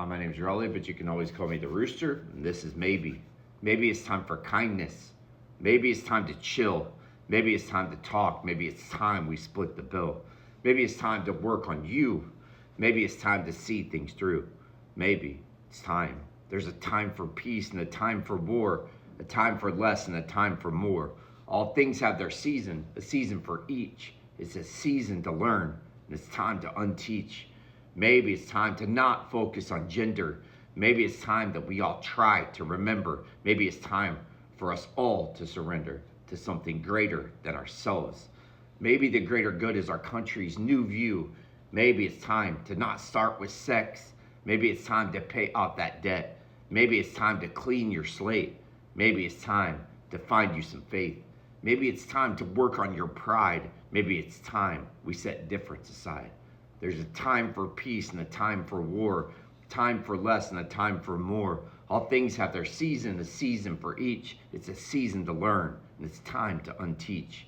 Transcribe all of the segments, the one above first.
My name's Raleigh, but you can always call me the Rooster. And this is Maybe. Maybe it's time for kindness. Maybe it's time to chill. Maybe it's time to talk. Maybe it's time we split the bill. Maybe it's time to work on you. Maybe it's time to see things through. Maybe it's time. There's a time for peace and a time for war, a time for less and a time for more. All things have their season, a season for each. It's a season to learn, and it's time to unteach. Maybe it's time to not focus on gender. Maybe it's time that we all try to remember. Maybe it's time for us all to surrender to something greater than ourselves. Maybe the greater good is our country's new view. Maybe it's time to not start with sex. Maybe it's time to pay off that debt. Maybe it's time to clean your slate. Maybe it's time to find you some faith. Maybe it's time to work on your pride. Maybe it's time we set difference aside. There's a time for peace and a time for war, a time for less and a time for more. All things have their season, a season for each. It's a season to learn, and it's time to unteach.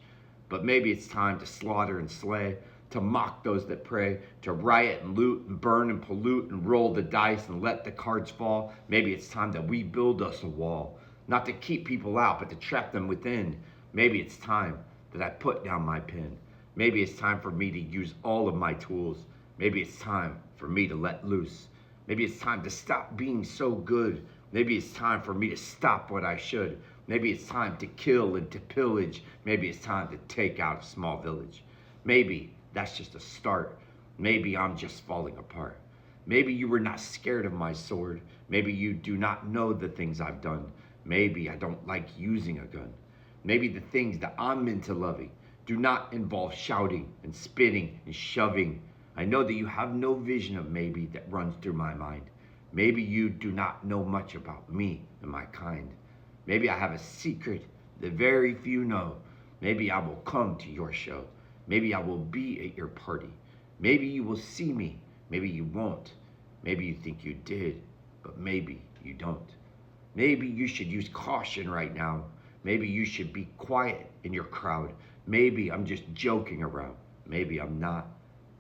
But maybe it's time to slaughter and slay, to mock those that pray, to riot and loot and burn and pollute and roll the dice and let the cards fall. Maybe it's time that we build us a wall, not to keep people out, but to trap them within. Maybe it's time that I put down my pen. Maybe it's time for me to use all of my tools. Maybe it's time for me to let loose. Maybe it's time to stop being so good. Maybe it's time for me to stop what I should. Maybe it's time to kill and to pillage. Maybe it's time to take out a small village. Maybe that's just a start. Maybe I'm just falling apart. Maybe you were not scared of my sword. Maybe you do not know the things I've done. Maybe I don't like using a gun. Maybe the things that I'm into loving do not involve shouting and spitting and shoving. I know that you have no vision of maybe that runs through my mind. Maybe you do not know much about me and my kind. Maybe I have a secret that very few know. Maybe I will come to your show. Maybe I will be at your party. Maybe you will see me. Maybe you won't. Maybe you think you did, but maybe you don't. Maybe you should use caution right now. Maybe you should be quiet in your crowd. Maybe I'm just joking around. Maybe I'm not.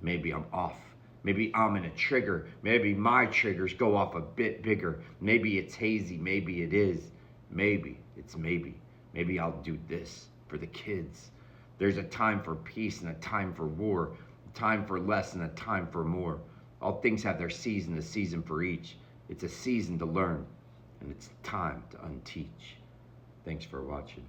Maybe I'm off. Maybe I'm in a trigger. Maybe my triggers go off a bit bigger. Maybe it's hazy. Maybe it is. Maybe it's maybe. Maybe I'll do this for the kids. There's a time for peace and a time for war, a time for less and a time for more. All things have their season, a season for each. It's a season to learn, and it's time to unteach. Thanks for watching.